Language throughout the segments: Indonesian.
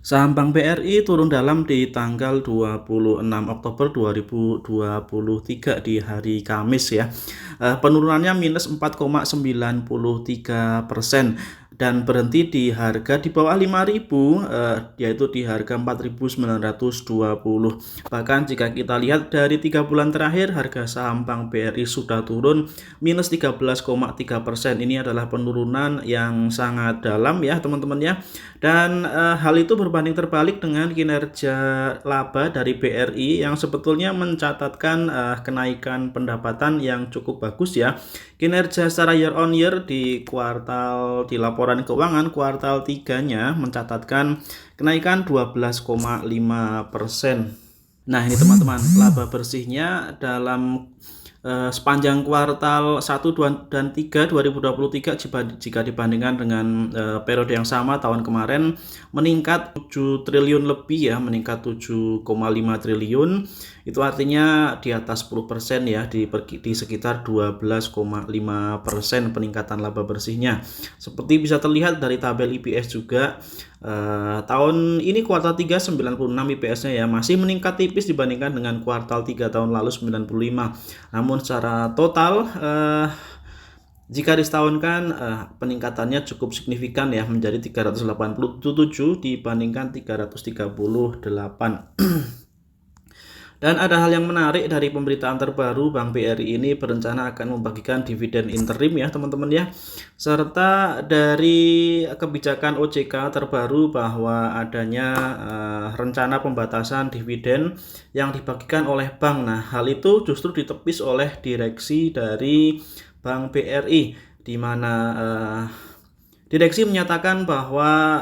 Saham Bank BRI turun dalam di tanggal 26 Oktober 2023 di hari Kamis ya. Penurunannya minus 4,93% dan berhenti di harga di bawah 5.000, yaitu di harga 4.920. Bahkan jika kita lihat dari 3 bulan terakhir harga saham Bank BRI sudah turun minus 13,3%. Ini adalah penurunan yang sangat dalam ya teman-teman ya. Dan hal itu berbanding terbalik dengan kinerja laba dari BRI yang sebetulnya mencatatkan kenaikan pendapatan yang cukup bagus ya. Kinerja secara year on year di laporan keuangan kuartal 3-nya mencatatkan kenaikan 12,5%. Nah, ini teman-teman, laba bersihnya dalam sepanjang kuartal 1 dan 3 2023 jika dibandingkan dengan periode yang sama tahun kemarin meningkat 7 triliun lebih ya, meningkat 7,5 triliun. Itu artinya di atas 10% ya, di sekitar 12,5% peningkatan laba bersihnya. Seperti bisa terlihat dari tabel IPS juga, tahun ini kuartal 3 96 IPS-nya ya, masih meningkat tipis dibandingkan dengan kuartal 3 tahun lalu 95. Namun secara total jika disetahunkan peningkatannya cukup signifikan ya, menjadi 387 dibandingkan 338. Dan ada hal yang menarik dari pemberitaan terbaru, Bank BRI ini berencana akan membagikan dividen interim ya teman-teman ya. Serta dari kebijakan OJK terbaru bahwa adanya rencana pembatasan dividen yang dibagikan oleh bank. Nah, hal itu justru ditepis oleh direksi dari Bank BRI, di mana direksi menyatakan bahwa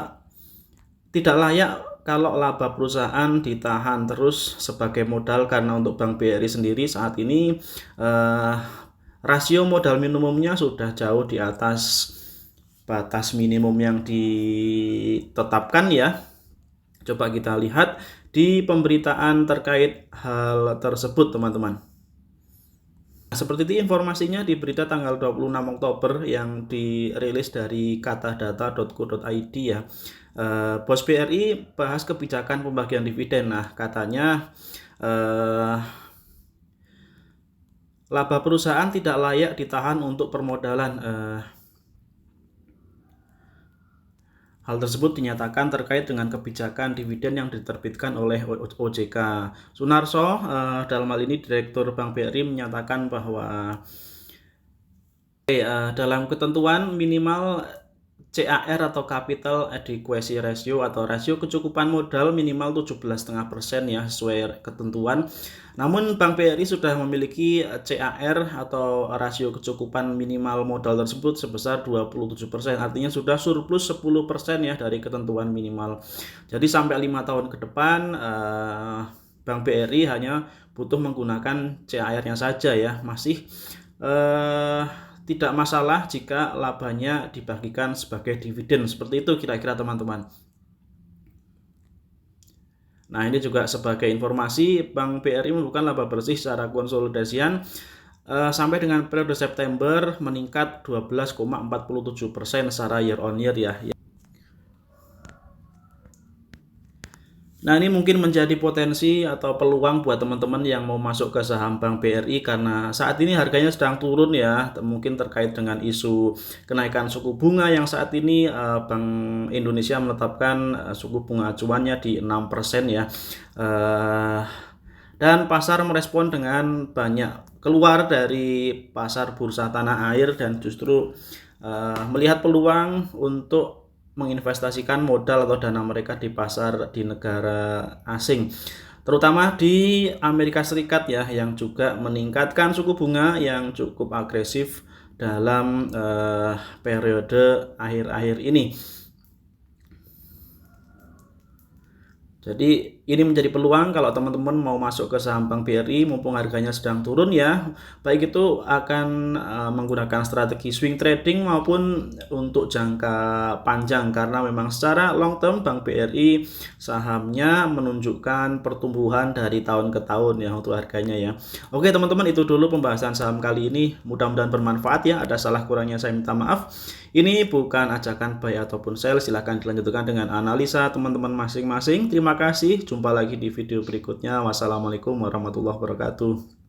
tidak layak kalau laba perusahaan ditahan terus sebagai modal, karena untuk Bank BRI sendiri saat ini rasio modal minimumnya sudah jauh di atas batas minimum yang ditetapkan ya. Coba kita lihat di pemberitaan terkait hal tersebut teman-teman. Seperti itu informasinya di berita tanggal 26 Oktober yang dirilis dari katadata.co.id ya. Bos BRI bahas kebijakan pembagian dividen. Nah, katanya laba perusahaan tidak layak ditahan untuk permodalan. Hal tersebut dinyatakan terkait dengan kebijakan dividen yang diterbitkan oleh OJK. Sunarso, dalam hal ini Direktur Bank BRI, menyatakan bahwa dalam ketentuan minimal CAR atau Capital Adequacy Ratio atau rasio kecukupan modal minimal 17,5% ya, sesuai ketentuan. Namun Bank BRI sudah memiliki CAR atau rasio kecukupan minimal modal tersebut sebesar 27%, artinya sudah surplus 10% ya dari ketentuan minimal. Jadi sampai 5 tahun ke depan Bank BRI hanya butuh menggunakan CAR-nya saja ya, masih tidak masalah jika labanya dibagikan sebagai dividen. Seperti itu kira-kira teman-teman. Nah, ini juga sebagai informasi, Bank BRI membuka laba bersih secara konsolidasian sampai dengan periode September meningkat 12,47% secara year on year ya. Nah, ini mungkin menjadi potensi atau peluang buat teman-teman yang mau masuk ke saham Bank BRI, karena saat ini harganya sedang turun ya, mungkin terkait dengan isu kenaikan suku bunga yang saat ini Bank Indonesia menetapkan suku bunga acuannya di 6% ya. Dan pasar merespon dengan banyak keluar dari pasar bursa tanah air dan justru melihat peluang untuk menginvestasikan modal atau dana mereka di pasar di negara asing, terutama di Amerika Serikat ya, yang juga meningkatkan suku bunga yang cukup agresif dalam periode akhir-akhir ini. Jadi ini menjadi peluang kalau teman-teman mau masuk ke saham Bank BRI mumpung harganya sedang turun ya. Baik itu akan menggunakan strategi swing trading maupun untuk jangka panjang, karena memang secara long term Bank BRI sahamnya menunjukkan pertumbuhan dari tahun ke tahun ya untuk harganya ya. Oke teman-teman, itu dulu pembahasan saham kali ini. Mudah-mudahan bermanfaat ya. Ada salah kurangnya saya minta maaf. Ini bukan ajakan buy ataupun sell, silahkan dilanjutkan dengan analisa teman-teman masing-masing. Terima kasih, jumpa lagi di video berikutnya. Wassalamualaikum warahmatullahi wabarakatuh.